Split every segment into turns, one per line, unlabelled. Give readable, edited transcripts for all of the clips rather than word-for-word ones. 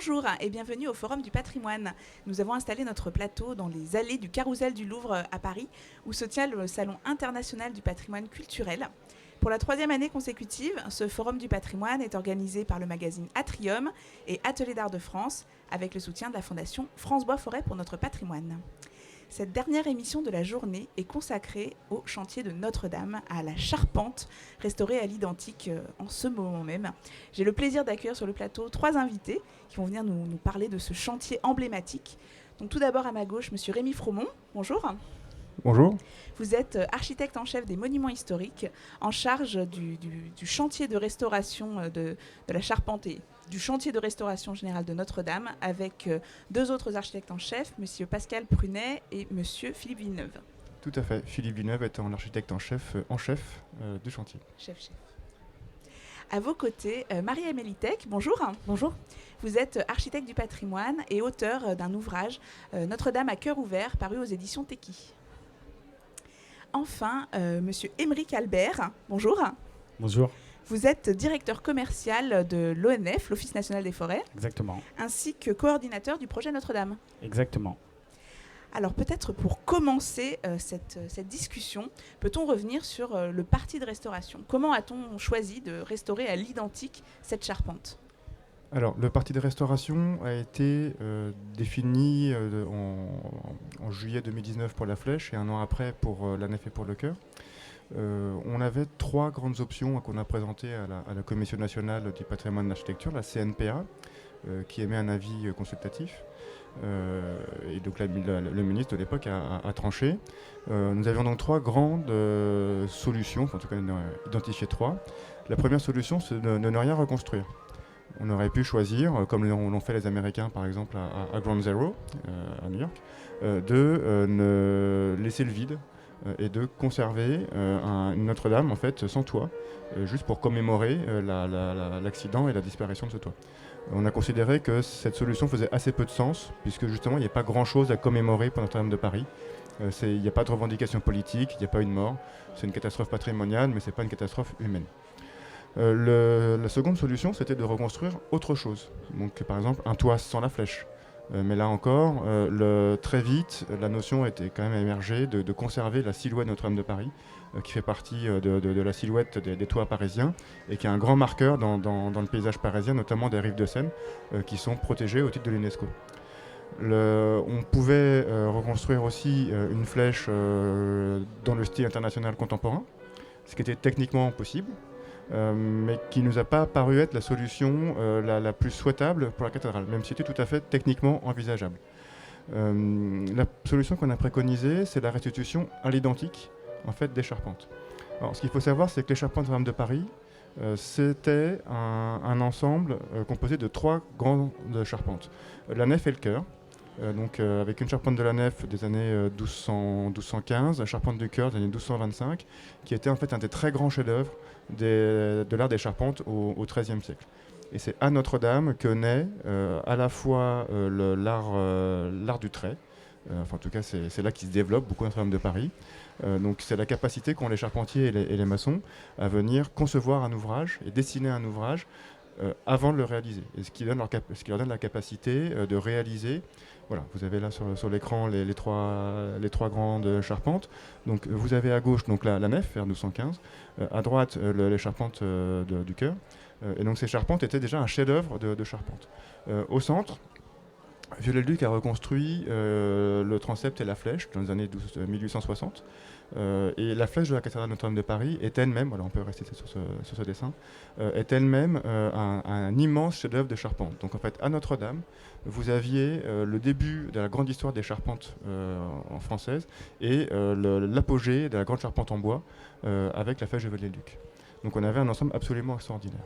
Bonjour et bienvenue au Forum du patrimoine. Nous avons installé notre plateau dans les allées du Carrousel du Louvre à Paris, où se tient le Salon international du patrimoine culturel. Pour la troisième année consécutive, ce Forum du patrimoine est organisé par le magazine Atrium et Atelier d'Art de France, avec le soutien de la Fondation France Bois Forêt pour notre patrimoine. Cette dernière émission de la journée est consacrée au chantier de Notre-Dame, à la charpente, restaurée à l'identique en ce moment même. J'ai le plaisir d'accueillir sur le plateau trois invités qui vont venir nous parler de ce chantier emblématique. Donc tout d'abord à ma gauche, monsieur Rémi Fromont. Bonjour.
Bonjour.
Vous êtes architecte en chef des monuments historiques, en charge du chantier de restauration de la charpente et du chantier de restauration générale de Notre-Dame, avec deux autres architectes en chef, monsieur Pascal Prunet et monsieur Philippe Villeneuve.
Tout à fait. Philippe Villeneuve étant l'architecte en chef du chantier.
Chef. À vos côtés, Marie-Amélie Tech, bonjour.
Bonjour.
Vous êtes architecte du patrimoine et auteur d'un ouvrage, Notre-Dame à cœur ouvert, paru aux éditions Teki. Enfin, monsieur Émeric Albert, bonjour.
Bonjour.
Vous êtes directeur commercial de l'ONF, l'Office national des forêts.
Exactement.
Ainsi que coordinateur du projet Notre-Dame.
Exactement.
Alors peut-être pour commencer cette discussion, peut-on revenir sur le parti de restauration ? Comment a-t-on choisi de restaurer à l'identique cette charpente ?
Alors, le parti de restauration a été défini en juillet 2019 pour la flèche et un an après pour la nef et pour le chœur. On avait trois grandes options qu'on a présentées à la Commission nationale du patrimoine d'architecture, la CNPA, qui émet un avis consultatif. Et donc le ministre de l'époque a tranché. Nous avions donc trois grandes solutions, en tout cas on a identifié trois. La première solution, c'est de ne rien reconstruire. On aurait pu choisir, comme l'ont fait les Américains par exemple à Ground Zero, à New York, de ne laisser le vide et de conserver une Notre-Dame en fait sans toit, juste pour commémorer l'accident et la disparition de ce toit. On a considéré que cette solution faisait assez peu de sens, puisque justement il n'y a pas grand-chose à commémorer pour Notre-Dame de Paris. Il n'y a pas de revendication politique, il n'y a pas une mort. C'est une catastrophe patrimoniale, mais ce n'est pas une catastrophe humaine. La seconde solution, c'était de reconstruire autre chose. Donc par exemple un toit sans la flèche. Mais là encore, très vite, la notion était quand même émergée de conserver la silhouette de Notre-Dame de Paris, qui fait partie de la silhouette des toits parisiens et qui est un grand marqueur dans le paysage parisien, notamment des rives de Seine, qui sont protégées au titre de l'UNESCO. On pouvait reconstruire aussi une flèche dans le style international contemporain, ce qui était techniquement possible. Mais qui ne nous a pas paru être la solution la plus souhaitable pour la cathédrale, même si c'était tout à fait techniquement envisageable. La solution qu'on a préconisée, c'est la restitution à l'identique en fait, des charpentes. Alors, ce qu'il faut savoir, c'est que les charpentes Notre-Dame de Paris, c'était un ensemble composé de trois grandes charpentes. La nef et le chœur. Avec une charpente de la nef des années 1215, la charpente du chœur des années 1225, qui était en fait un des très grands chefs-d'œuvre de l'art des charpentes au XIIIe siècle. Et c'est à Notre-Dame que naît à la fois l'art du trait, en tout cas c'est là qu'il se développe beaucoup Notre-Dame de Paris. Donc c'est la capacité qu'ont les charpentiers et les maçons à venir concevoir un ouvrage et dessiner un ouvrage avant de le réaliser, et ce qui leur donne la capacité de réaliser. Voilà, vous avez là sur l'écran les trois grandes charpentes. Donc vous avez à gauche donc la nef, vers 1215, à droite les charpentes du chœur. Et donc ces charpentes étaient déjà un chef-d'œuvre de charpente. Au centre, Viollet-le-Duc a reconstruit le transept et la flèche dans les années 1860. Et la flèche de la cathédrale Notre-Dame de Paris est elle-même, voilà, on peut rester sur ce dessin, est elle-même un immense chef-d'œuvre de charpente. Donc en fait, à Notre-Dame, vous aviez le début de la grande histoire des charpentes en française et l'apogée de la grande charpente en bois avec la flèche de Viollet-le-Duc. Donc on avait un ensemble absolument extraordinaire.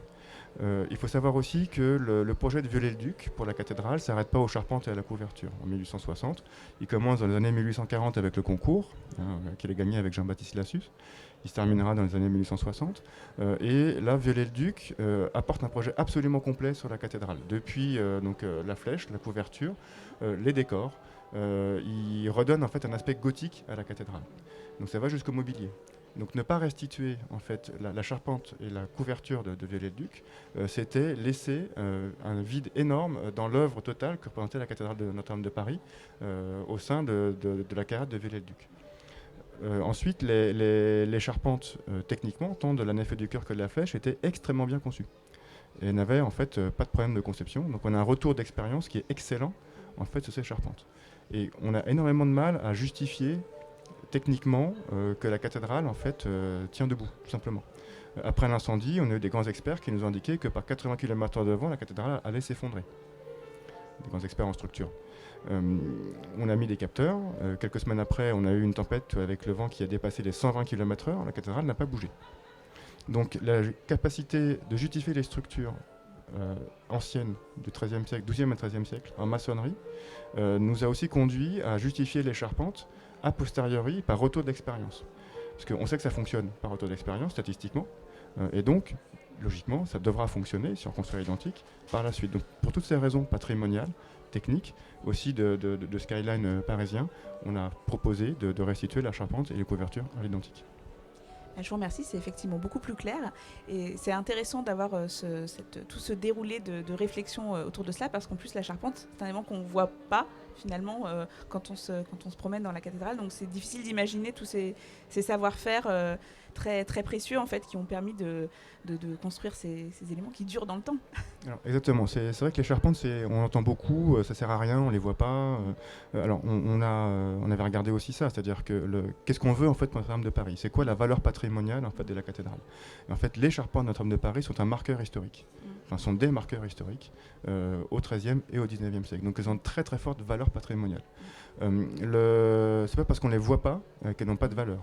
Il faut savoir aussi que le projet de Viollet-le-Duc pour la cathédrale ne s'arrête pas aux charpentes et à la couverture en 1860. Il commence dans les années 1840 avec le concours, qu'il a gagné avec Jean-Baptiste Lassus. Il se terminera dans les années 1860. Et là, Viollet-le-Duc apporte un projet absolument complet sur la cathédrale. Depuis la flèche, la couverture, les décors. Il redonne en fait un aspect gothique à la cathédrale. Donc ça va jusqu'au mobilier. Donc ne pas restituer en fait la charpente et la couverture de Viollet-le-Duc, c'était laisser un vide énorme dans l'œuvre totale que représentait la cathédrale de Notre-Dame de Paris au sein de la carrette de Viollet-le-Duc. Ensuite, les charpentes, techniquement, tant de la nef et du chœur que de la flèche, étaient extrêmement bien conçues et n'avaient en fait pas de problème de conception. Donc on a un retour d'expérience qui est excellent en fait sur ces charpentes. Et on a énormément de mal à justifier techniquement que la cathédrale en fait tient debout, tout simplement. Après l'incendie, on a eu des grands experts qui nous ont indiqué que par 80 km/h de vent, la cathédrale allait s'effondrer. Des grands experts en structure. On a mis des capteurs. Quelques semaines après, on a eu une tempête avec le vent qui a dépassé les 120 km/h. La cathédrale n'a pas bougé. Donc la capacité de justifier les structures anciennes du XIIIe siècle, XIIe et XIIIe siècle, en maçonnerie, nous a aussi conduit à justifier les charpentes a posteriori par retour d'expérience. Parce qu'on sait que ça fonctionne par retour d'expérience statistiquement, et donc, logiquement, ça devra fonctionner sur construire identique par la suite. Donc pour toutes ces raisons patrimoniales, techniques, aussi de skyline parisien, on a proposé de restituer la charpente et les couvertures à l'identique.
Je vous remercie, c'est effectivement beaucoup plus clair et c'est intéressant d'avoir tout ce déroulé de réflexion autour de cela parce qu'en plus la charpente, c'est un élément qu'on ne voit pas finalement quand on se promène dans la cathédrale, donc c'est difficile d'imaginer tous ces savoir-faire très, très précieux en fait qui ont permis de construire ces éléments qui durent dans le temps.
Alors, exactement, c'est vrai que les charpentes, on entend beaucoup, ça sert à rien, on les voit pas. Alors on avait regardé aussi ça, c'est-à-dire que qu'est-ce qu'on veut en fait pour Notre-Dame de Paris? C'est quoi la valeur patrimoniale en fait de la cathédrale? Et en fait, les charpentes de Notre-Dame de Paris sont un marqueur historique, enfin sont des marqueurs historiques au XIIIe et au XIXe siècle. Donc elles ont une très très forte valeur patrimoniale. C'est pas parce qu'on les voit pas qu'elles n'ont pas de valeur.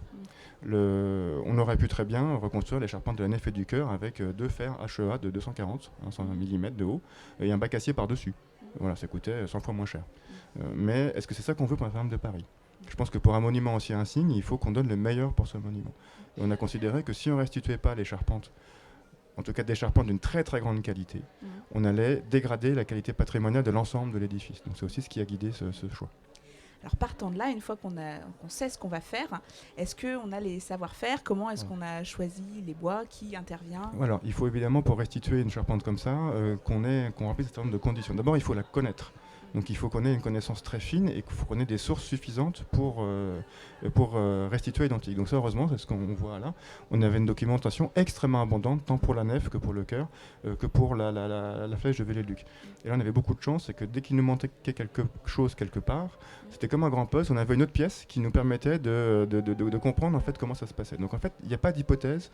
On aurait pu très bien reconstruire les charpentes de la nef et du chœur avec deux fers HEA de 240, 120 mm de haut, et un bac acier par-dessus. Voilà, ça coûtait 100 fois moins cher. Mais est-ce que c'est ça qu'on veut pour Notre-Dame de Paris? Je pense que pour un monument aussi insigne, il faut qu'on donne le meilleur pour ce monument. Et on a considéré que si on ne restituait pas les charpentes, en tout cas des charpentes d'une très très grande qualité, on allait dégrader la qualité patrimoniale de l'ensemble de l'édifice. Donc c'est aussi ce qui a guidé ce choix.
Alors partant de là, une fois qu'on sait ce qu'on va faire, est-ce qu'on a les savoir-faire? Comment est-ce qu'on a choisi les bois? Qui intervient?
Alors, il faut évidemment, pour restituer une charpente comme ça, qu'on remplisse un certain nombre de conditions. D'abord, il faut la connaître. Donc il faut qu'on ait une connaissance très fine et qu'il faut qu'on ait des sources suffisantes pour restituer identique. Donc ça, heureusement, c'est ce qu'on voit là. On avait une documentation extrêmement abondante, tant pour la nef que pour le chœur, que pour la flèche de Viollet-le-Duc. Et là, on avait beaucoup de chance, c'est que dès qu'il nous manquait quelque chose quelque part, c'était comme un grand puzzle, on avait une autre pièce qui nous permettait de comprendre en fait comment ça se passait. Donc en fait, il n'y a pas d'hypothèse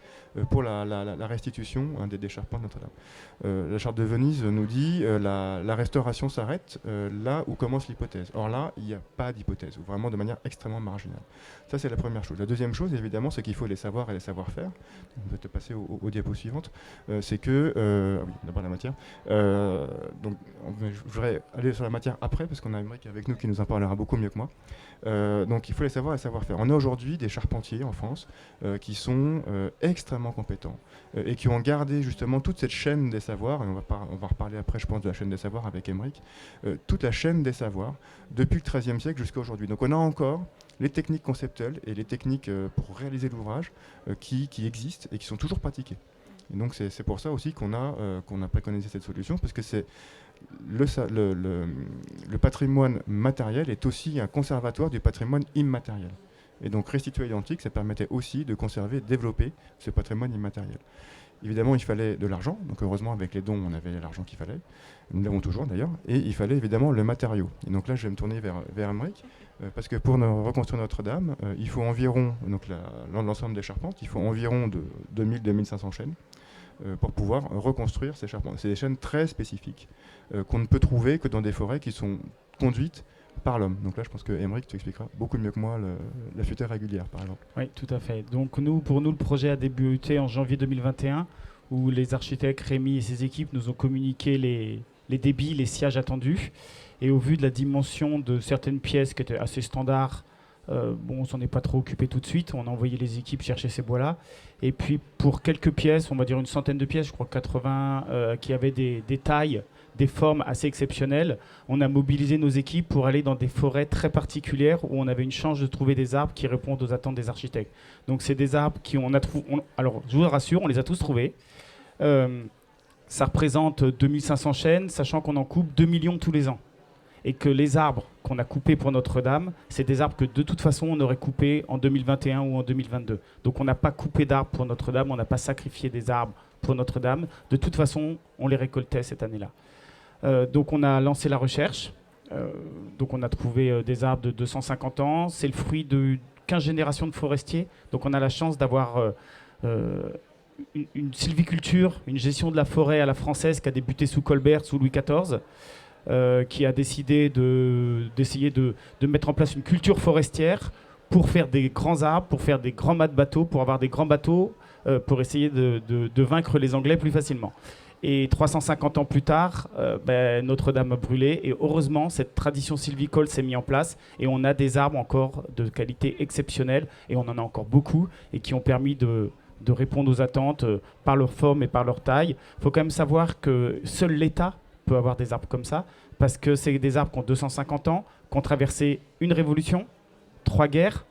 pour la restitution des charpentes de Notre-Dame. La charte de Venise nous dit la restauration s'arrête là où commence l'hypothèse. Or là, il n'y a pas d'hypothèse, ou vraiment de manière extrêmement marginale. Ça, c'est la première chose. La deuxième chose, évidemment, c'est qu'il faut les savoirs et les savoir-faire. On va te passer aux diapos suivantes. C'est que... oui, d'abord la matière. Donc, je voudrais aller sur la matière après, parce qu'on a Émeric avec nous qui nous en parlera beaucoup mieux que moi. Donc, il faut les savoirs et les savoir-faire. On a aujourd'hui des charpentiers en France qui sont extrêmement compétents et qui ont gardé justement toute cette chaîne des savoirs, et on va reparler après, je pense, de la chaîne des savoirs avec Émeric, toute la chaîne des savoirs depuis le XIIIe siècle jusqu'à aujourd'hui. Donc on a encore les techniques conceptuelles et les techniques pour réaliser l'ouvrage qui existent et qui sont toujours pratiquées. Et donc c'est pour ça aussi qu'on a préconisé cette solution, parce que c'est le patrimoine matériel est aussi un conservatoire du patrimoine immatériel. Et donc restituer identique, ça permettait aussi de conserver et de développer ce patrimoine immatériel. Évidemment, il fallait de l'argent, donc heureusement avec les dons, on avait l'argent qu'il fallait, nous l'avons toujours d'ailleurs, et il fallait évidemment le matériau. Et donc là, je vais me tourner vers Émeric, parce que pour reconstruire Notre-Dame, il faut environ, donc l'ensemble des charpentes, il faut environ de 2000-2500 chaînes pour pouvoir reconstruire ces charpentes. C'est des chaînes très spécifiques qu'on ne peut trouver que dans des forêts qui sont conduites par l'homme. Donc là, je pense que Émeric, tu expliqueras beaucoup mieux que moi la futaie régulière, par exemple.
Oui, tout à fait. Donc pour nous, le projet a débuté en janvier 2021, où les architectes Rémi et ses équipes nous ont communiqué les débits, les sciages attendus. Et au vu de la dimension de certaines pièces qui étaient assez standards On s'en est pas trop occupé tout de suite. On a envoyé les équipes chercher ces bois-là. Et puis pour quelques pièces, on va dire une centaine de pièces, je crois 80, qui avaient des tailles, des formes assez exceptionnelles, on a mobilisé nos équipes pour aller dans des forêts très particulières où on avait une chance de trouver des arbres qui répondent aux attentes des architectes. Donc c'est des arbres alors je vous rassure, on les a tous trouvés. Ça représente 2500 chênes, sachant qu'on en coupe 2 millions tous les ans. Et que les arbres qu'on a coupés pour Notre-Dame, c'est des arbres que de toute façon on aurait coupés en 2021 ou en 2022. Donc on n'a pas coupé d'arbres pour Notre-Dame, on n'a pas sacrifié des arbres pour Notre-Dame. De toute façon, on les récoltait cette année-là. Donc on a lancé la recherche. Donc on a trouvé des arbres de 250 ans. C'est le fruit de 15 générations de forestiers. Donc on a la chance d'avoir une sylviculture, une gestion de la forêt à la française qui a débuté sous Colbert, sous Louis XIV. Qui a décidé d'essayer de mettre en place une culture forestière pour faire des grands arbres, pour faire des grands mâts de bateaux, pour avoir des grands bateaux, pour essayer de vaincre les Anglais plus facilement. Et 350 ans plus tard, Notre-Dame a brûlé. Et heureusement, cette tradition sylvicole s'est mise en place. Et on a des arbres encore de qualité exceptionnelle. Et on en a encore beaucoup. Et qui ont permis de répondre aux attentes par leur forme et par leur taille. Il faut quand même savoir que seul l'État peut avoir des arbres comme ça, parce que c'est des arbres qui ont 250 ans, qui ont traversé une révolution, 3 guerres.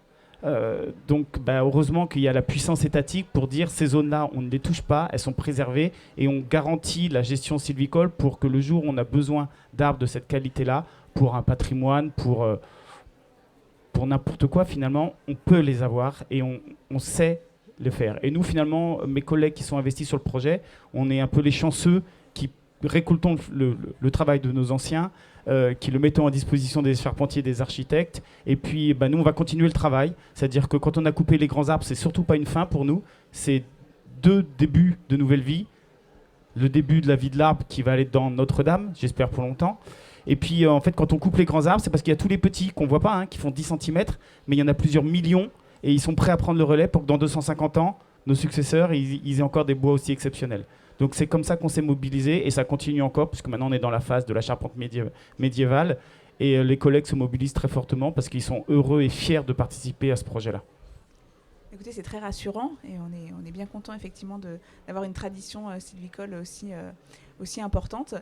Donc heureusement qu'il y a la puissance étatique pour dire ces zones-là, on ne les touche pas, elles sont préservées et on garantit la gestion sylvicole pour que le jour où on a besoin d'arbres de cette qualité-là, pour un patrimoine, pour n'importe quoi, finalement, on peut les avoir et on sait le faire. Et nous, finalement, mes collègues qui sont investis sur le projet, on est un peu les chanceux qui récoltons le travail de nos anciens, qui le mettons à disposition des charpentiers, des architectes. Et puis, nous, on va continuer le travail. C'est-à-dire que quand on a coupé les grands arbres, c'est surtout pas une fin pour nous. C'est 2 débuts de nouvelle vie. Le début de la vie de l'arbre qui va aller dans Notre-Dame, j'espère pour longtemps. Et puis, en fait, quand on coupe les grands arbres, c'est parce qu'il y a tous les petits qu'on voit pas, qui font 10 cm, mais il y en a plusieurs millions. Et ils sont prêts à prendre le relais pour que dans 250 ans, nos successeurs, ils aient encore des bois aussi exceptionnels. Donc c'est comme ça qu'on s'est mobilisé et ça continue encore puisque maintenant on est dans la phase de la charpente médiévale et les collègues se mobilisent très fortement parce qu'ils sont heureux et fiers de participer à ce projet-là.
Écoutez, c'est très rassurant et on est bien content effectivement d'avoir une tradition sylvicole aussi importante.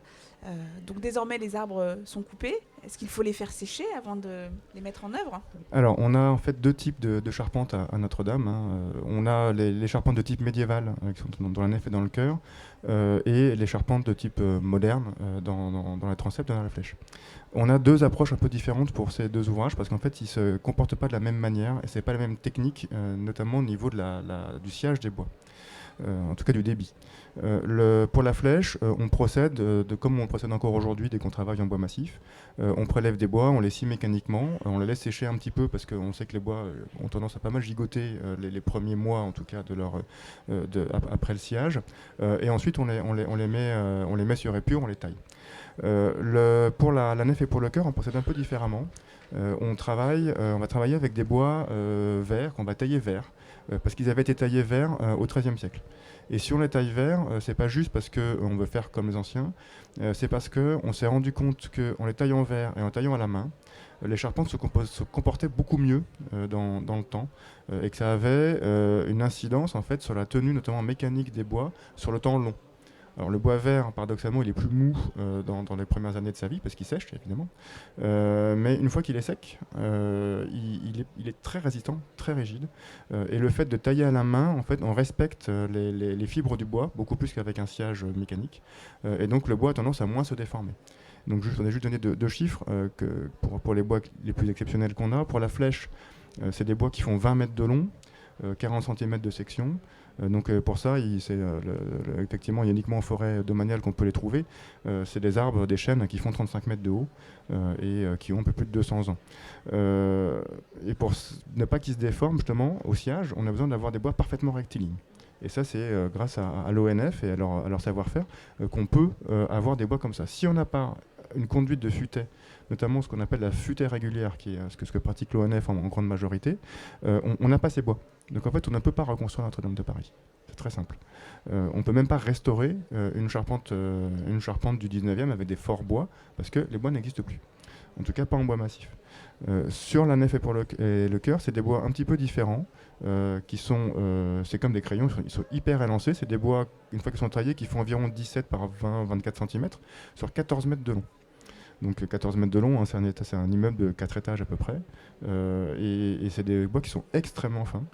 Donc désormais les arbres sont coupés. Est-ce qu'il faut les faire sécher avant de les mettre en œuvre ?
Alors on a en fait 2 types de charpentes à Notre-Dame. On a les charpentes de type médiéval qui sont dans la nef et dans le chœur et les charpentes de type moderne dans la transept et dans la flèche. On a 2 approches un peu différentes pour ces 2 ouvrages parce qu'en fait ils ne se comportent pas de la même manière et ce n'est pas la même technique, notamment au niveau du sciage des bois. En tout cas du débit. Pour la flèche, on procède comme on procède encore aujourd'hui dès qu'on travaille en bois massif. On prélève des bois, on les scie mécaniquement, on les laisse sécher un petit peu parce qu'on sait que les bois ont tendance à pas mal gigoter les premiers mois en tout cas après le sciage. Et ensuite on les met sur épure, on les taille. Pour la nef et pour le chœur, on procède un peu différemment. On va travailler avec des bois verts qu'on va tailler verts. Parce qu'ils avaient été taillés verts au XIIIe siècle. Et si on les taille verts, c'est pas juste parce qu'on veut faire comme les anciens, c'est parce qu'on s'est rendu compte qu'en les taillant vert et en taillant à la main, les charpentes se comportaient beaucoup mieux dans le temps et que ça avait une incidence en fait sur la tenue notamment mécanique des bois sur le temps long. Alors le bois vert, paradoxalement, il est plus mou dans les premières années de sa vie, parce qu'il sèche, évidemment. Mais une fois qu'il est sec, il est très résistant, très rigide. Et le fait de tailler à la main, en fait, on respecte les fibres du bois, beaucoup plus qu'avec un sciage mécanique. Et donc le bois a tendance à moins se déformer. Donc on a juste donné 2 chiffres pour les bois les plus exceptionnels qu'on a. Pour la flèche, c'est des bois qui font 20 mètres de long, 40 cm de section. Donc pour ça, effectivement, il y a uniquement en forêt domaniale qu'on peut les trouver. C'est des arbres, des chênes qui font 35 mètres de haut et qui ont un peu plus de 200 ans. Et pour ne pas qu'ils se déforment, justement, au sciage, on a besoin d'avoir des bois parfaitement rectilignes. Et ça, c'est grâce à l'ONF et à leur savoir-faire qu'on peut avoir des bois comme ça. Si on n'a pas une conduite de futaie, notamment ce qu'on appelle la futaie régulière, qui est ce que pratique l'ONF en grande majorité, on n'a pas ces bois. Donc en fait, on ne peut pas reconstruire Notre-Dame de Paris. C'est très simple. On ne peut même pas restaurer une charpente du 19e avec des forts bois, parce que les bois n'existent plus. En tout cas, pas en bois massif. Sur la nef et le chœur, c'est des bois un petit peu différents, c'est comme des crayons, ils sont hyper élancés. C'est des bois, une fois qu'ils sont taillés, qui font environ 17 par 20-24 cm sur 14 mètres de long. Donc 14 mètres de long, hein, c'est un immeuble de 4 étages à peu près. Et c'est des bois qui sont extrêmement fins.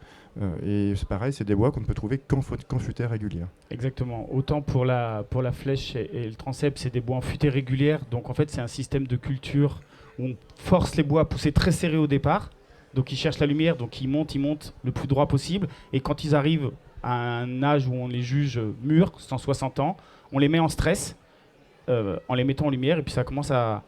Et c'est pareil, c'est des bois qu'on ne peut trouver qu'en futaie régulière.
Exactement. Autant pour la flèche et le transept, c'est des bois en futaie régulière. Donc en fait, c'est un système de culture où on force les bois à pousser très serrés au départ. Donc ils cherchent la lumière, donc ils montent le plus droit possible. Et quand ils arrivent à un âge où on les juge mûrs, 160 ans, on les met en stress en les mettant en lumière. Et puis ça commence à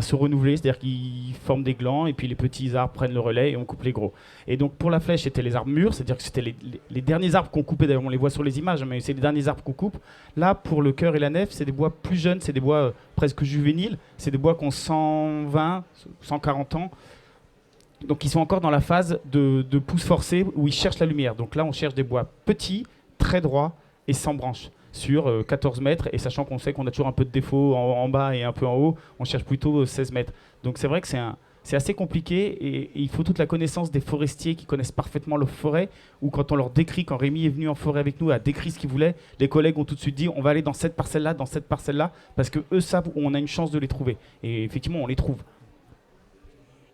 se renouveler, c'est-à-dire qu'ils forment des glands et puis les petits arbres prennent le relais et on coupe les gros. Et donc pour la flèche, c'était les arbres mûrs, c'est-à-dire que c'était les derniers arbres qu'on coupait, d'ailleurs on les voit sur les images, mais c'est les derniers arbres qu'on coupe. Là, pour le chœur et la nef, c'est des bois plus jeunes, c'est des bois presque juvéniles, c'est des bois qui ont 120, 140 ans, donc ils sont encore dans la phase de pousse forcée où ils cherchent la lumière. Donc là, on cherche des bois petits, très droits et sans branches, sur 14 mètres, et sachant qu'on sait qu'on a toujours un peu de défaut en bas et un peu en haut, on cherche plutôt 16 mètres. Donc c'est vrai que c'est assez compliqué, et il faut toute la connaissance des forestiers qui connaissent parfaitement leur forêt, ou quand on leur décrit, quand Rémi est venu en forêt avec nous, a décrit ce qu'il voulait, les collègues ont tout de suite dit on va aller dans cette parcelle-là, parce qu'eux savent où on a une chance de les trouver. Et effectivement, on les trouve.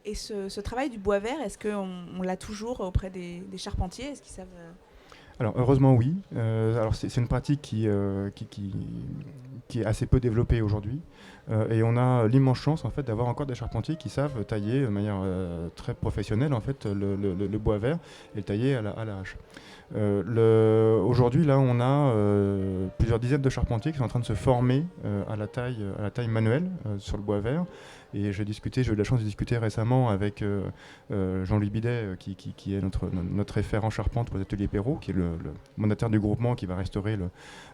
Et ce travail du bois vert, est-ce qu'on l'a toujours auprès des charpentiers? Est-ce qu'ils savent
Alors heureusement oui. Alors c'est une pratique qui est assez peu développée aujourd'hui. Et on a l'immense chance en fait d'avoir encore des charpentiers qui savent tailler de manière très professionnelle en fait le bois vert et le tailler à la hache. Aujourd'hui là on a plusieurs dizaines de charpentiers qui sont en train de se former à la taille manuelle sur le bois vert. Et j'ai eu la chance de discuter récemment avec Jean-Louis Bidet, qui est notre référent charpente pour les ateliers Perrault, qui est le mandataire du groupement qui va restaurer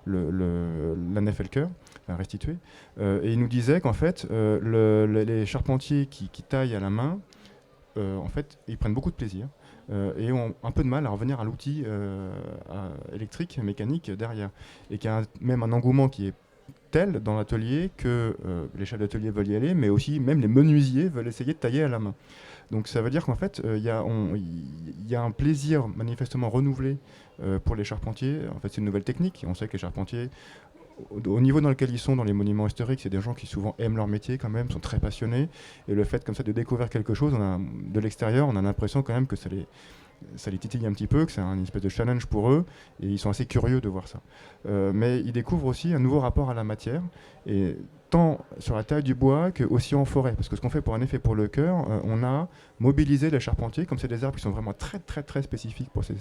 la nef et le chœur, restituer. Et il nous disait qu'en fait, les charpentiers qui taillent à la main, en fait, ils prennent beaucoup de plaisir et ont un peu de mal à revenir à l'outil électrique, mécanique derrière. Et qu'il y a même un engouement qui est tel dans l'atelier que les chefs d'atelier veulent y aller, mais aussi même les menuisiers veulent essayer de tailler à la main. Donc ça veut dire qu'en fait, il y a un plaisir manifestement renouvelé pour les charpentiers. En fait, c'est une nouvelle technique. On sait que les charpentiers, au niveau dans lequel ils sont dans les monuments historiques, c'est des gens qui souvent aiment leur métier quand même, sont très passionnés. Et le fait comme ça de découvrir quelque chose de l'extérieur, on a l'impression quand même que ça les titille un petit peu, que c'est une espèce de challenge pour eux, et ils sont assez curieux de voir ça. Mais ils découvrent aussi un nouveau rapport à la matière, et tant sur la taille du bois que aussi en forêt. Parce que ce qu'on fait pour un effet pour le chœur, on a mobilisé les charpentiers, comme c'est des arbres qui sont vraiment très très très spécifiques pour ces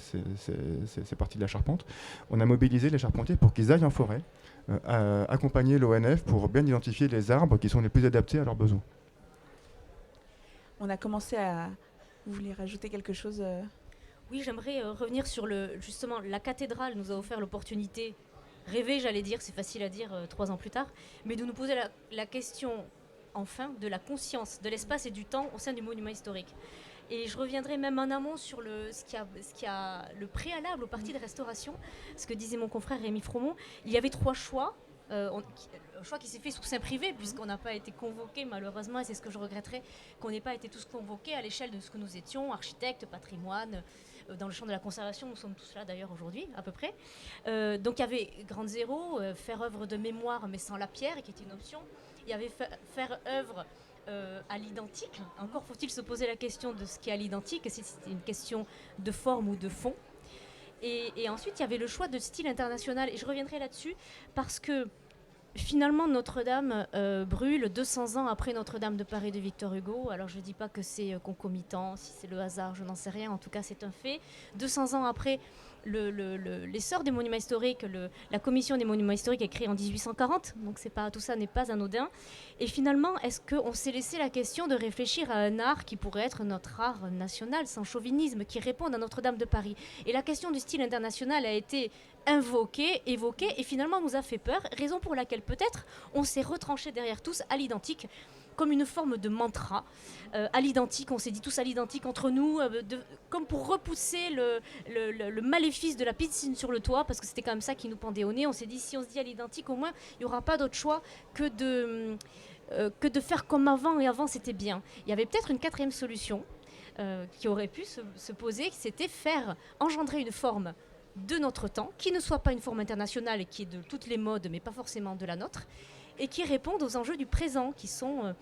parties de la charpente, on a mobilisé les charpentiers pour qu'ils aillent en forêt, accompagner l'ONF pour bien identifier les arbres qui sont les plus adaptés à leurs besoins.
On a commencé à... Vous voulez rajouter quelque chose
Oui, j'aimerais revenir sur justement la cathédrale nous a offert l'opportunité, rêver j'allais dire, c'est facile à dire 3 ans plus tard, mais de nous poser la question enfin de la conscience de l'espace et du temps au sein du monument historique. Et je reviendrai même en amont sur ce qui a le préalable aux parties de restauration, ce que disait mon confrère Rémi Fromont. Il y avait 3 choix. Un choix qui s'est fait sous seing privé, puisqu'on n'a pas été convoqués malheureusement, et c'est ce que je regretterais, qu'on n'ait pas été tous convoqués à l'échelle de ce que nous étions, architectes, patrimoine, dans le champ de la conservation, nous sommes tous là d'ailleurs aujourd'hui, à peu près. Donc il y avait Grande Zéro, faire œuvre de mémoire mais sans la pierre, qui était une option. Il y avait faire œuvre à l'identique. Encore faut-il se poser la question de ce qui est à l'identique, si c'était une question de forme ou de fond. Et ensuite, il y avait le choix de style international. Et je reviendrai là-dessus parce que finalement, Notre-Dame brûle 200 ans après Notre-Dame de Paris de Victor Hugo. Alors, je ne dis pas que c'est concomitant, si c'est le hasard, je n'en sais rien. En tout cas, c'est un fait. 200 ans après l'essor des monuments historiques, la commission des monuments historiques est créée en 1840. Donc, tout ça n'est pas anodin. Et finalement, est-ce qu'on s'est laissé la question de réfléchir à un art qui pourrait être notre art national, sans chauvinisme, qui réponde à Notre-Dame de Paris? Et la question du style international a été évoquée, et finalement nous a fait peur, raison pour laquelle peut-être on s'est retranché derrière tous à l'identique, comme une forme de mantra. À l'identique, on s'est dit tous à l'identique entre nous, comme pour repousser le maléfice de la piscine sur le toit, parce que c'était quand même ça qui nous pendait au nez. On s'est dit, si on se dit à l'identique, au moins il n'y aura pas d'autre choix que que de faire comme avant, et avant c'était bien. Il y avait peut-être une quatrième solution qui aurait pu se poser, c'était faire engendrer une forme de notre temps, qui ne soit pas une forme internationale et qui est de toutes les modes, mais pas forcément de la nôtre, et qui réponde aux enjeux du présent, qui sont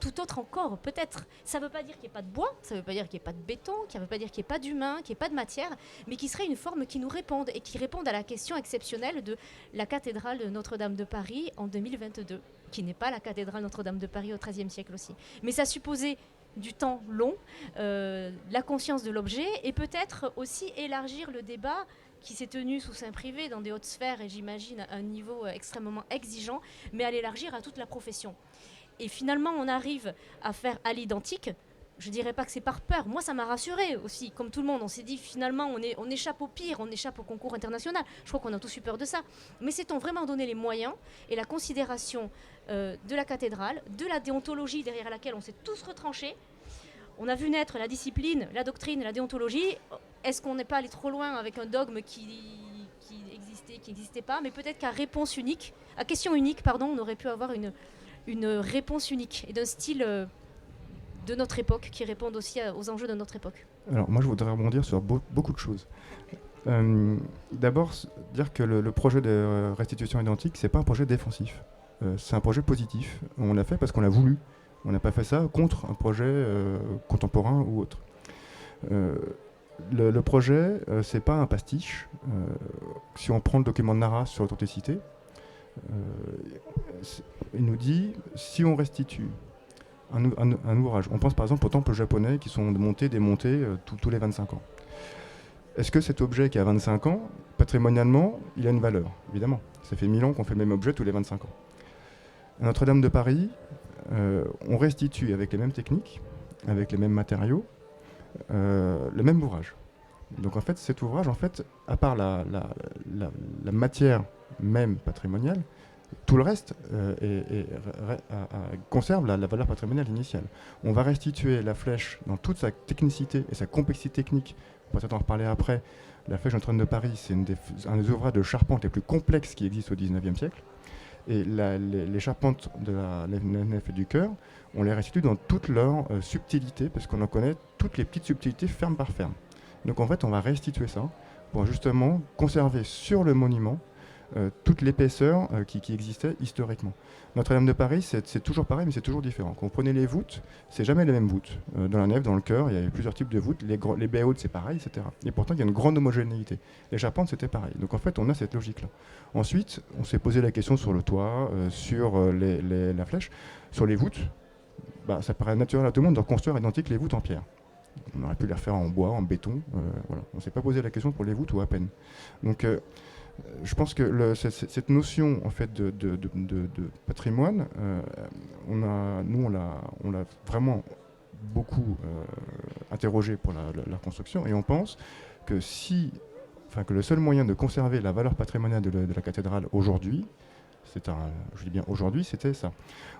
tout autres encore, peut-être. Ça ne veut pas dire qu'il n'y ait pas de bois, ça ne veut pas dire qu'il n'y ait pas de béton, ça ne veut pas dire qu'il n'y ait pas d'humain, qu'il n'y ait pas de matière, mais qui serait une forme qui nous réponde, et qui réponde à la question exceptionnelle de la cathédrale de Notre-Dame de Paris en 2022, qui n'est pas la cathédrale Notre-Dame de Paris au XIIIe siècle aussi. Mais ça supposait du temps long, la conscience de l'objet, et peut-être aussi élargir le débat qui s'est tenu sous sein privé dans des hautes sphères, et j'imagine à un niveau extrêmement exigeant, mais à l'élargir à toute la profession. Et finalement, on arrive à faire à l'identique. Je dirais pas que c'est par peur. Moi, ça m'a rassurée aussi. Comme tout le monde, on s'est dit finalement, on échappe au pire, on échappe au concours international. Je crois qu'on a tous eu peur de ça. Mais s'est-on vraiment donné les moyens et la considération de la cathédrale, de la déontologie derrière laquelle on s'est tous retranchés. On a vu naître la discipline, la doctrine, la déontologie. Est-ce qu'on n'est pas allé trop loin avec un dogme qui existait, qui n'existait pas? Mais peut-être qu'à question unique, on aurait pu avoir une réponse unique et d'un style de notre époque qui réponde aussi aux enjeux de notre époque.
Alors moi je voudrais rebondir sur beaucoup de choses. D'abord dire que le projet de restitution identique, c'est pas un projet défensif, c'est un projet positif. On l'a fait parce qu'on l'a voulu. On n'a pas fait ça contre un projet contemporain ou autre. Le projet, c'est pas un pastiche. Si on prend le document de Nara sur l'authenticité, il nous dit si on restitue un ouvrage, on pense par exemple aux temples japonais qui sont montés, démontés tous les 25 ans. Est-ce que cet objet qui a 25 ans, patrimonialement, il a une valeur? Évidemment. Ça fait 1000 ans qu'on fait le même objet tous les 25 ans. À Notre-Dame de Paris, on restitue avec les mêmes techniques, avec les mêmes matériaux, le même ouvrage. Donc en fait, cet ouvrage, à part la matière même patrimoniale, tout le reste conserve la valeur patrimoniale initiale. On va restituer la flèche dans toute sa technicité et sa complexité technique. On va peut-être en reparler après. La flèche Notre-Dame de Paris, c'est un des ouvrages de charpente les plus complexes qui existent au XIXe siècle. Et les charpentes de la nef et du chœur, on les restitue dans toute leur subtilité, parce qu'on en connaît toutes les petites subtilités ferme par ferme. Donc en fait, on va restituer ça pour justement conserver sur le monument toute l'épaisseur qui existait historiquement. Notre-Dame de Paris, c'est toujours pareil, mais c'est toujours différent. Quand vous prenez les voûtes, c'est jamais les mêmes voûtes. Dans la nef, dans le chœur, il y a plusieurs types de voûtes. Les baies hautes, c'est pareil, etc. Et pourtant, il y a une grande homogénéité. Les charpentes, c'était pareil. Donc en fait, on a cette logique-là. Ensuite, on s'est posé la question sur le toit, sur la flèche, sur les voûtes. Ça paraît naturel à tout le monde de reconstruire identique les voûtes en pierre. On aurait pu les refaire en bois, en béton. Voilà. On ne s'est pas posé la question pour les voûtes ou à peine. Donc je pense que cette notion en fait de patrimoine, on l'a vraiment beaucoup interrogé pour la construction, et on pense que que le seul moyen de conserver la valeur patrimoniale de la cathédrale aujourd'hui, je dis bien aujourd'hui, c'était ça.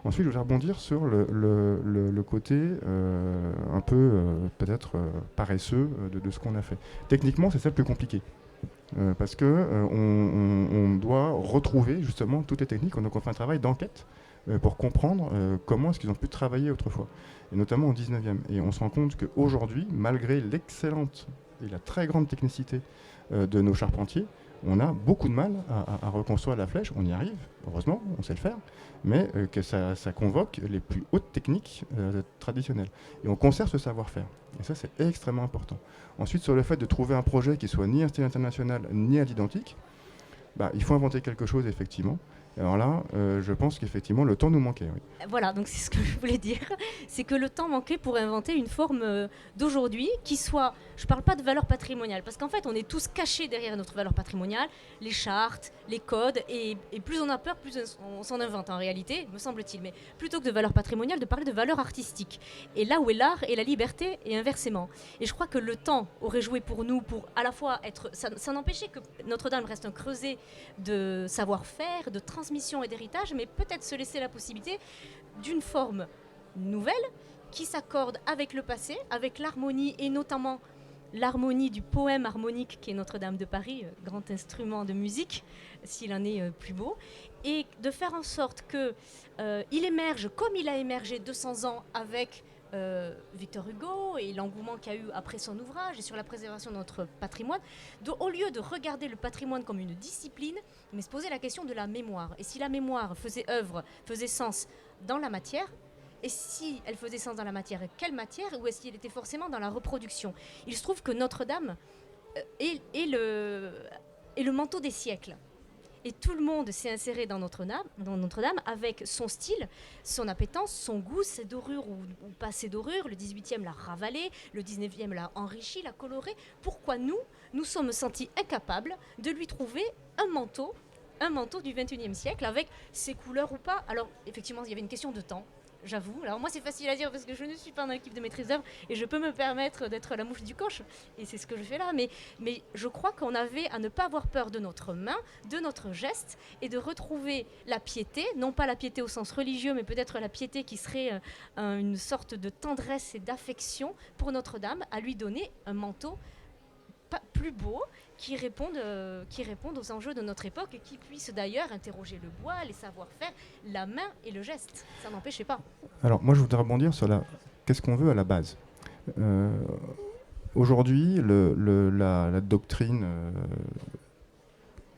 Ensuite, je voudrais rebondir sur le côté un peu peut-être paresseux de ce qu'on a fait. Techniquement, c'est ça le plus compliqué. Parce que on doit retrouver justement toutes les techniques. Donc on fait un travail d'enquête pour comprendre comment est-ce qu'ils ont pu travailler autrefois, et notamment au 19e. Et on se rend compte qu'aujourd'hui, malgré l'excellente et la très grande technicité de nos charpentiers, on a beaucoup de mal à reconstruire la flèche. On y arrive, heureusement, on sait le faire, mais que ça convoque les plus hautes techniques traditionnelles. Et on conserve ce savoir-faire. Et ça, c'est extrêmement important. Ensuite, sur le fait de trouver un projet qui soit ni un style international, ni à l'identique, il faut inventer quelque chose, effectivement. Et alors là, je pense qu'effectivement, le temps nous manquait. Oui.
Voilà, donc c'est ce que je voulais dire. C'est que le temps manquait pour inventer une forme d'aujourd'hui qui soit... Je ne parle pas de valeur patrimoniale, parce qu'en fait, on est tous cachés derrière notre valeur patrimoniale, les chartes, les codes, et plus on a peur, plus on s'en invente en réalité, me semble-t-il. Mais plutôt que de valeur patrimoniale, de parler de valeur artistique. Et là où est l'art et la liberté, et inversement. Et je crois que le temps aurait joué pour nous, pour à la fois être... Ça n'empêchait que Notre-Dame reste un creuset de savoir-faire, de transmission et d'héritage, mais peut-être se laisser la possibilité d'une forme nouvelle qui s'accorde avec le passé, avec l'harmonie et notamment l'harmonie du poème harmonique qu'est Notre-Dame de Paris, grand instrument de musique, s'il en est plus beau, et de faire en sorte qu'il émerge comme il a émergé 200 ans avec Victor Hugo et l'engouement qu'il y a eu après son ouvrage et sur la préservation de notre patrimoine, au lieu de regarder le patrimoine comme une discipline, mais se poser la question de la mémoire. Et si la mémoire faisait œuvre, faisait sens dans la matière, et si elle faisait sens dans la matière, quelle matière, ou est-ce qu'elle était forcément dans la reproduction? Il se trouve que Notre-Dame est le manteau des siècles. Et tout le monde s'est inséré dans Notre-Dame avec son style, son appétence, son goût, ses dorures ou pas ses dorures. Le 18e l'a ravalé, le 19e l'a enrichi, l'a coloré. Pourquoi nous sommes sentis incapables de lui trouver un manteau du 21e siècle avec ses couleurs ou pas? Alors effectivement, il y avait une question de temps. J'avoue. Alors moi, c'est facile à dire parce que je ne suis pas dans l'équipe de maîtrise d'œuvre et je peux me permettre d'être la mouche du coche. Et c'est ce que je fais là. Mais je crois qu'on avait à ne pas avoir peur de notre main, de notre geste et de retrouver la piété, non pas la piété au sens religieux, mais peut-être la piété qui serait une sorte de tendresse et d'affection pour Notre-Dame, à lui donner un manteau plus beau, qui répondent aux enjeux de notre époque et qui puissent d'ailleurs interroger le bois, les savoir-faire, la main et le geste. Ça n'empêchait pas.
Alors moi je voudrais rebondir sur qu'est-ce qu'on veut à la base. Aujourd'hui, la doctrine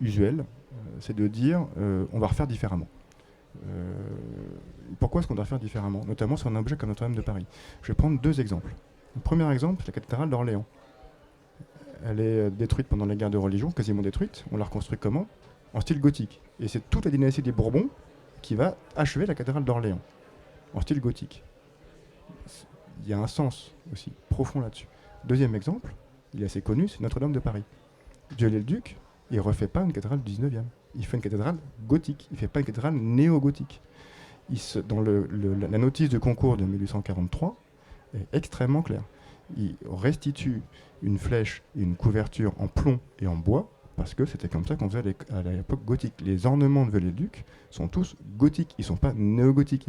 usuelle, c'est de dire on va refaire différemment. Pourquoi est-ce qu'on doit faire différemment? Notamment sur un objet comme Notre-Dame de Paris. Je vais prendre 2 exemples. Le premier exemple, c'est la cathédrale d'Orléans. Elle est détruite pendant la guerre de religion, quasiment détruite. On l'a reconstruite comment? En style gothique. Et c'est toute la dynastie des Bourbons qui va achever la cathédrale d'Orléans, en style gothique. Il y a un sens aussi profond là-dessus. Deuxième exemple, il est assez connu, c'est Notre-Dame de Paris. Viollet-le-Duc, il ne refait pas une cathédrale du 19e. Il fait une cathédrale gothique, il ne fait pas une cathédrale néo-gothique. Dans la notice de concours de 1843 est extrêmement claire. Il restitue une flèche et une couverture en plomb et en bois, parce que c'était comme ça qu'on faisait à l'époque gothique. Les ornements de Viollet-le-Duc sont tous gothiques, ils ne sont pas néo-gothiques.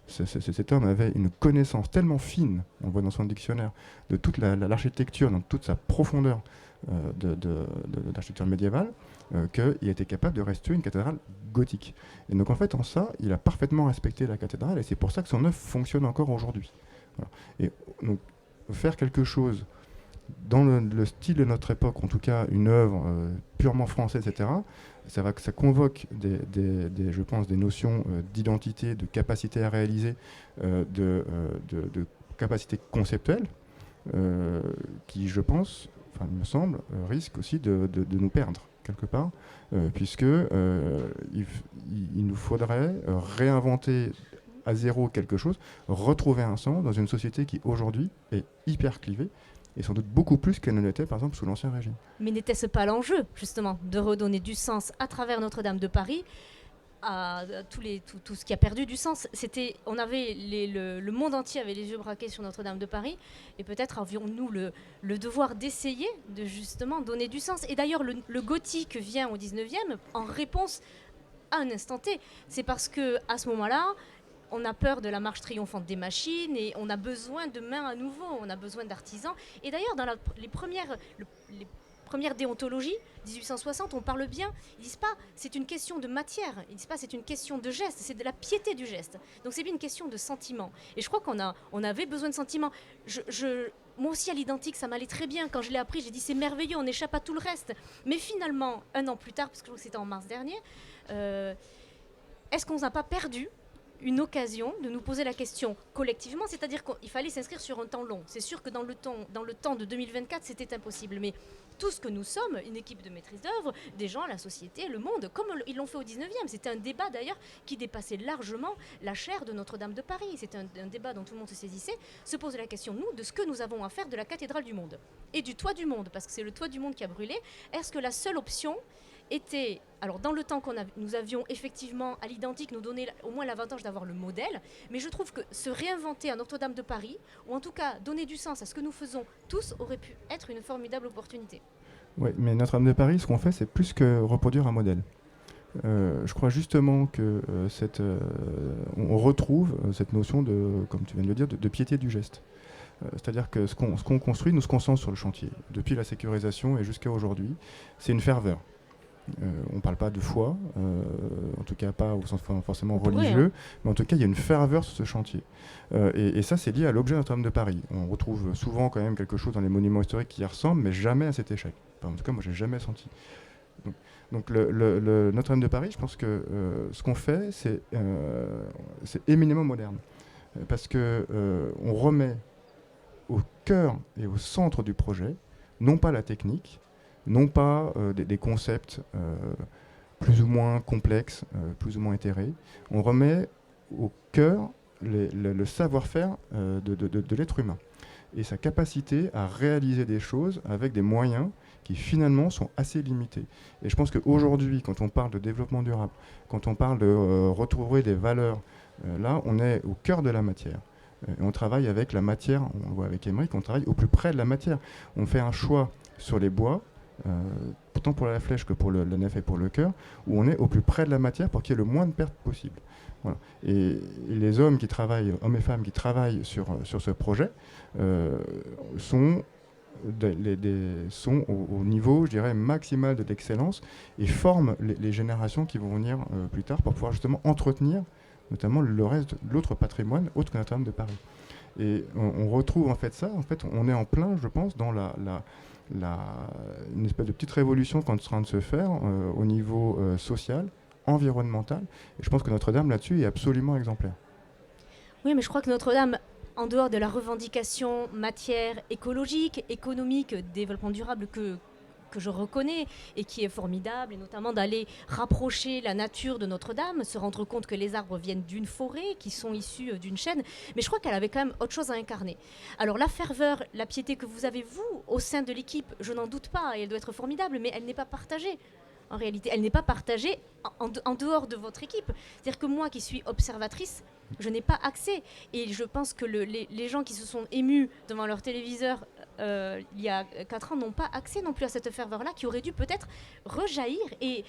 Cet homme avait une connaissance tellement fine, on le voit dans son dictionnaire, de toute l'architecture, dans toute sa profondeur de l'architecture médiévale, qu'il était capable de restituer une cathédrale gothique. Et donc en fait, en ça, il a parfaitement respecté la cathédrale, et c'est pour ça que son œuvre fonctionne encore aujourd'hui. Voilà. Et donc, faire quelque chose dans le style de notre époque, en tout cas une œuvre purement française, etc., ça convoque je pense, des notions d'identité, de capacité à réaliser, de capacité conceptuelle, qui, je pense, il me semble, risque aussi de nous perdre quelque part, puisque il nous faudrait réinventer à zéro quelque chose, retrouver un sens dans une société qui aujourd'hui est hyper clivée, et sans doute beaucoup plus qu'elle ne l'était par exemple sous l'Ancien Régime.
Mais n'était-ce pas l'enjeu justement de redonner du sens à travers Notre-Dame de Paris à tout ce qui a perdu du sens? On avait le monde entier avait les yeux braqués sur Notre-Dame de Paris, et peut-être avions-nous le devoir d'essayer de justement donner du sens. Et d'ailleurs le gothique vient au 19e en réponse à un instant T. C'est parce que à ce moment-là, on a peur de la marche triomphante des machines et on a besoin de mains à nouveau, on a besoin d'artisans. Et d'ailleurs, dans les premières déontologies, 1860, on parle bien, ils disent pas c'est une question de matière, ils disent pas c'est une question de geste, c'est de la piété du geste. Donc c'est bien une question de sentiment. Et je crois on avait besoin de sentiments. Moi aussi, à l'identique, ça m'allait très bien. Quand je l'ai appris, j'ai dit c'est merveilleux, on échappe à tout le reste. Mais finalement, 1 an plus tard, parce que je crois que c'était en mars dernier, est-ce qu'on n'a pas perdu une occasion de nous poser la question collectivement, c'est-à-dire qu'il fallait s'inscrire sur un temps long. C'est sûr que dans le temps de 2024, c'était impossible, mais tout ce que nous sommes, une équipe de maîtrise d'œuvre, des gens, la société, le monde, comme ils l'ont fait au 19e, c'était un débat d'ailleurs qui dépassait largement la chaire de Notre-Dame de Paris. C'était un débat dont tout le monde se saisissait, se posait la question, nous, de ce que nous avons à faire de la cathédrale du monde et du toit du monde, parce que c'est le toit du monde qui a brûlé. Est-ce que la seule option était, alors dans le temps nous avions effectivement à l'identique nous donner au moins l'avantage d'avoir le modèle, mais je trouve que se réinventer à Notre-Dame de Paris, ou en tout cas donner du sens à ce que nous faisons tous, aurait pu être une formidable opportunité.
Oui, mais Notre-Dame de Paris, ce qu'on fait, c'est plus que reproduire un modèle. Je crois justement que on retrouve cette notion de, comme tu viens de le dire, de piété du geste. C'est-à-dire que ce qu'on construit nous se concentre sur le chantier. Depuis la sécurisation et jusqu'à aujourd'hui, c'est une ferveur. On ne parle pas de foi, en tout cas pas au sens forcément religieux, mais en tout cas il y a une ferveur sur ce chantier. Et ça c'est lié à l'objet Notre-Dame de Paris. On retrouve souvent quand même quelque chose dans les monuments historiques qui y ressemble, mais jamais à cet échec. Enfin, en tout cas moi j'ai jamais senti. Donc le Notre-Dame de Paris, je pense que ce qu'on fait c'est éminemment moderne. Parce qu'on remet au cœur et au centre du projet, non pas la technique, non pas des concepts plus ou moins complexes, plus ou moins éthérés. On remet au cœur le savoir-faire de l'être humain et sa capacité à réaliser des choses avec des moyens qui finalement sont assez limités. Et je pense qu'aujourd'hui, quand on parle de développement durable, quand on parle de retrouver des valeurs, là on est au cœur de la matière. Et on travaille avec la matière, on le voit avec Émeric, on travaille au plus près de la matière. On fait un choix sur les bois, tant pour la flèche que pour la nef et pour le chœur, où on est au plus près de la matière pour qu'il y ait le moins de pertes possible. Voilà. Et les hommes qui travaillent, hommes et femmes qui travaillent sur ce projet, sont au niveau, je dirais, maximal de l'excellence et forment les générations qui vont venir plus tard pour pouvoir justement entretenir notamment l'autre patrimoine autre que Notre-Dame de Paris. Et on retrouve en fait ça, en fait on est en plein, je pense, dans une espèce de petite révolution qui est en train de se faire au niveau social, environnemental. Et je pense que Notre-Dame là-dessus est absolument exemplaire.
Oui, mais je crois que Notre-Dame, en dehors de la revendication matière écologique, économique, développement durable que je reconnais et qui est formidable, et notamment d'aller rapprocher la nature de Notre-Dame, se rendre compte que les arbres viennent d'une forêt, qui sont issus d'une chêne, mais je crois qu'elle avait quand même autre chose à incarner. Alors la ferveur, la piété que vous avez, vous, au sein de l'équipe, je n'en doute pas, et elle doit être formidable, mais elle n'est pas partagée. En réalité, elle n'est pas partagée en dehors de votre équipe. C'est-à-dire que moi, qui suis observatrice, je n'ai pas accès. Et je pense que les gens qui se sont émus devant leur téléviseur il y a 4 ans n'ont pas accès non plus à cette ferveur-là, qui aurait dû peut-être rejaillir et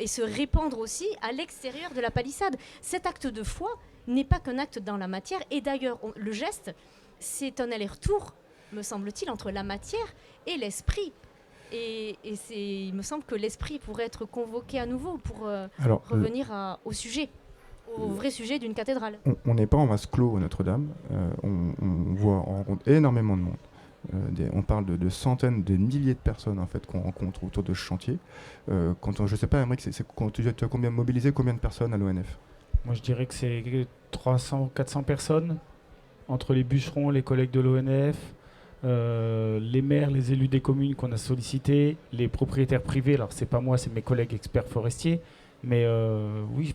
se répandre aussi à l'extérieur de la palissade. Cet acte de foi n'est pas qu'un acte dans la matière. Et d'ailleurs, le geste, c'est un aller-retour, me semble-t-il, entre la matière et l'esprit. Et il me semble que l'esprit pourrait être convoqué à nouveau pour revenir au sujet, au vrai sujet d'une cathédrale.
On n'est pas en vase clos à Notre-Dame, on rencontre énormément de monde. On parle de centaines, de milliers de personnes en fait, qu'on rencontre autour de ce chantier. Je ne sais pas, Aymeric, tu as mobilisé combien de personnes à l'ONF ?
Moi je dirais que c'est 300, 400 personnes, entre les bûcherons, les collègues de l'ONF, les maires, les élus des communes qu'on a sollicités, les propriétaires privés. Alors c'est pas moi, c'est mes collègues experts forestiers, mais oui,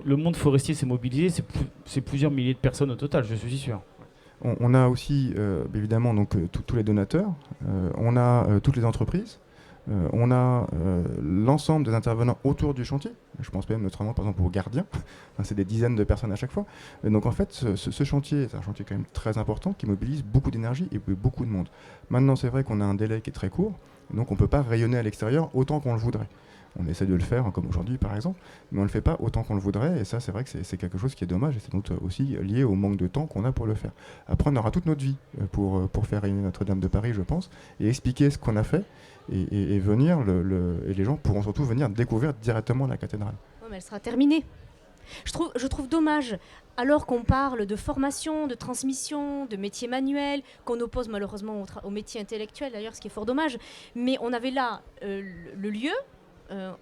le monde forestier s'est mobilisé, c'est plusieurs milliers de personnes au total, je suis sûr.
On a aussi évidemment donc tous les donateurs, on a toutes les entreprises, on a l'ensemble des intervenants autour du chantier. Je pense même notamment par exemple aux gardiens. C'est des dizaines de personnes à chaque fois. Donc en fait, ce chantier, c'est un chantier quand même très important qui mobilise beaucoup d'énergie et beaucoup de monde. Maintenant, c'est vrai qu'on a un délai qui est très court, donc on ne peut pas rayonner à l'extérieur autant qu'on le voudrait. On essaie de le faire, comme aujourd'hui par exemple, mais on ne le fait pas autant qu'on le voudrait, et ça c'est vrai que c'est quelque chose qui est dommage, et c'est donc aussi lié au manque de temps qu'on a pour le faire. Après, on aura toute notre vie pour faire rayonner Notre-Dame de Paris, je pense, et expliquer ce qu'on a fait, et venir, et les gens pourront surtout venir découvrir directement la cathédrale.
Ouais, mais elle sera terminée. Je trouve dommage, alors qu'on parle de formation, de transmission, de métier manuel, qu'on oppose malheureusement au métier intellectuel d'ailleurs, ce qui est fort dommage, mais on avait là le lieu.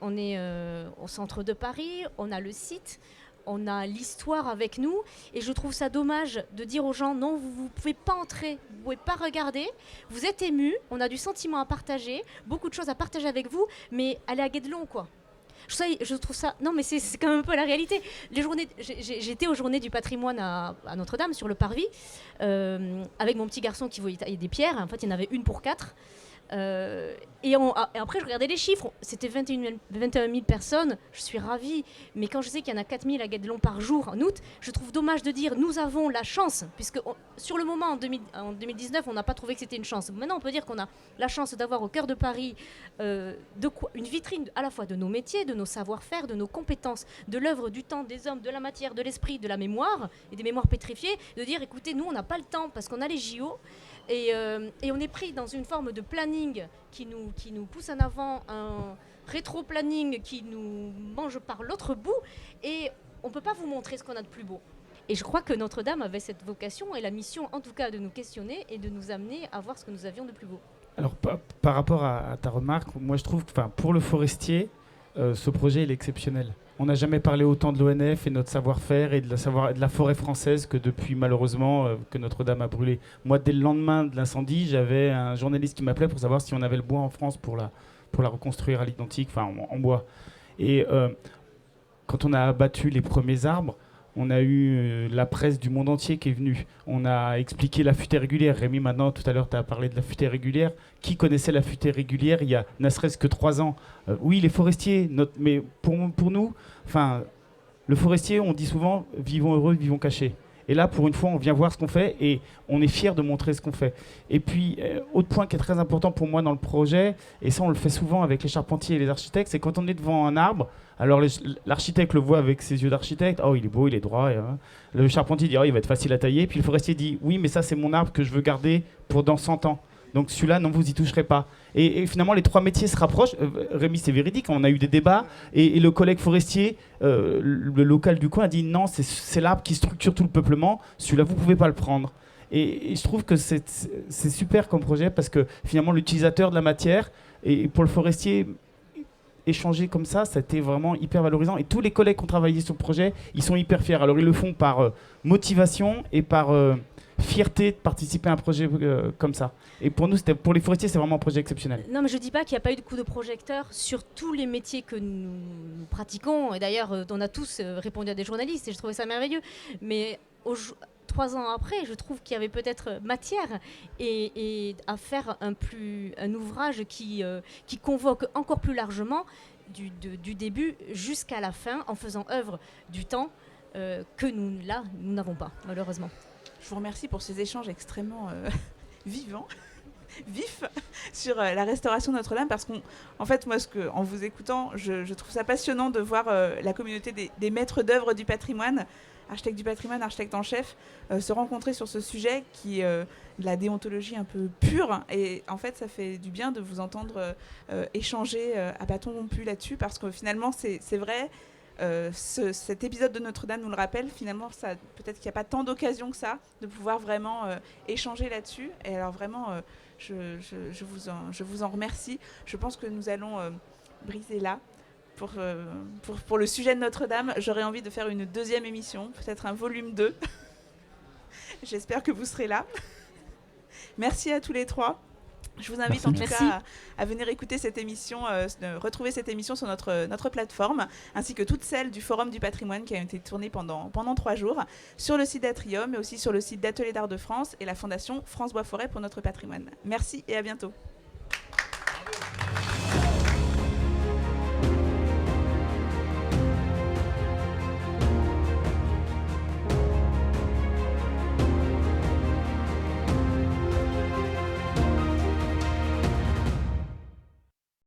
On est au centre de Paris, on a le site, on a l'histoire avec nous, et je trouve ça dommage de dire aux gens non, vous ne pouvez pas entrer, vous ne pouvez pas regarder, vous êtes émus, on a du sentiment à partager, beaucoup de choses à partager avec vous, mais allez à Guédelon quoi. Je trouve ça... Non mais c'est quand même un peu la réalité. J'étais aux journées du patrimoine à Notre-Dame, sur le parvis, avec mon petit garçon qui voulait tailler des pierres. En fait, il y en avait une pour 4. Et Et après, je regardais les chiffres. C'était 21 000 personnes. Je suis ravie. Mais quand je sais qu'il y en a 4 000 à Guédelon par jour en août, je trouve dommage de dire nous avons la chance. Puisque sur le moment, en 2019, on n'a pas trouvé que c'était une chance. Maintenant, on peut dire qu'on a la chance d'avoir au cœur de Paris une vitrine à la fois de nos métiers, de nos savoir-faire, de nos compétences, de l'œuvre, du temps, des hommes, de la matière, de l'esprit, de la mémoire et des mémoires pétrifiées. De dire écoutez, nous, on n'a pas le temps parce qu'on a les JO. Et on est pris dans une forme de planning qui nous pousse en avant, un rétro-planning qui nous mange par l'autre bout, et on ne peut pas vous montrer ce qu'on a de plus beau. Et je crois que Notre-Dame avait cette vocation et la mission, en tout cas, de nous questionner et de nous amener à voir ce que nous avions de plus beau.
Alors, par rapport à ta remarque, moi je trouve que pour le forestier, ce projet il est exceptionnel. On n'a jamais parlé autant de l'ONF et de notre savoir-faire et de la forêt française que depuis, malheureusement, que Notre-Dame a brûlé. Moi, dès le lendemain de l'incendie, j'avais un journaliste qui m'appelait pour savoir si on avait le bois en France pour la reconstruire à l'identique, en bois. Et quand on a abattu les premiers arbres, on a eu la presse du monde entier qui est venue. On a expliqué la futaie régulière. Rémi, maintenant, tout à l'heure, tu as parlé de la futaie régulière. Qui connaissait la futaie régulière il y a ne serait-ce que 3 ans Oui, les forestiers. Mais pour nous, le forestier, on dit souvent « vivons heureux, vivons cachés ». Et là, pour une fois, on vient voir ce qu'on fait et on est fiers de montrer ce qu'on fait. Et puis, autre point qui est très important pour moi dans le projet, et ça on le fait souvent avec les charpentiers et les architectes, c'est quand on est devant un arbre, alors l'architecte le voit avec ses yeux d'architecte, oh il est beau, il est droit, le charpentier dit oh il va être facile à tailler, puis le forestier dit oui mais ça c'est mon arbre que je veux garder pour dans 100 ans. Donc celui-là, non, vous y toucherez pas. Et finalement, les 3 métiers se rapprochent. Rémi, c'est véridique, on a eu des débats. Et le collègue forestier, le local du coin, a dit non, c'est l'arbre qui structure tout le peuplement. Celui-là, vous pouvez pas le prendre. Et je trouve que c'est super comme projet parce que finalement, l'utilisateur de la matière, et pour le forestier, échanger comme ça, c'était vraiment hyper valorisant. Et tous les collègues qui ont travaillé sur le projet, ils sont hyper fiers. Alors, ils le font par motivation et par fierté de participer à un projet comme ça. Et pour nous, pour les forestiers, c'est vraiment un projet exceptionnel.
Non, mais je ne dis pas qu'il n'y a pas eu de coup de projecteur sur tous les métiers que nous pratiquons. Et d'ailleurs, on a tous répondu à des journalistes et je trouvais ça merveilleux. Mais 3 ans après, je trouve qu'il y avait peut-être matière et à faire un ouvrage qui convoque encore plus largement du début jusqu'à la fin en faisant œuvre du temps que nous n'avons pas, malheureusement.
Je vous remercie pour ces échanges extrêmement vifs sur la restauration de Notre-Dame, parce qu'en fait, moi, en vous écoutant, je trouve ça passionnant de voir la communauté des maîtres d'œuvre du patrimoine, architectes du patrimoine, architectes en chef, se rencontrer sur ce sujet qui est de la déontologie un peu pure. Et en fait, ça fait du bien de vous entendre échanger à bâton rompu là-dessus, parce que finalement, c'est vrai. Cet épisode de Notre-Dame nous le rappelle, finalement, peut-être qu'il n'y a pas tant d'occasions que ça de pouvoir vraiment échanger là-dessus. Et alors vraiment, je vous en remercie. Je pense que nous allons briser là. Pour le sujet de Notre-Dame, j'aurais envie de faire une 2e émission, peut-être un volume 2. J'espère que vous serez là. Merci à tous les 3. Je vous invite en tout cas à venir écouter cette émission, retrouver cette émission sur notre plateforme, ainsi que toutes celles du Forum du patrimoine qui ont été tournées pendant 3 jours, sur le site d'Atrium, mais aussi sur le site d'Ateliers d'Art de France et la Fondation France Bois Forêt pour notre patrimoine. Merci et à bientôt.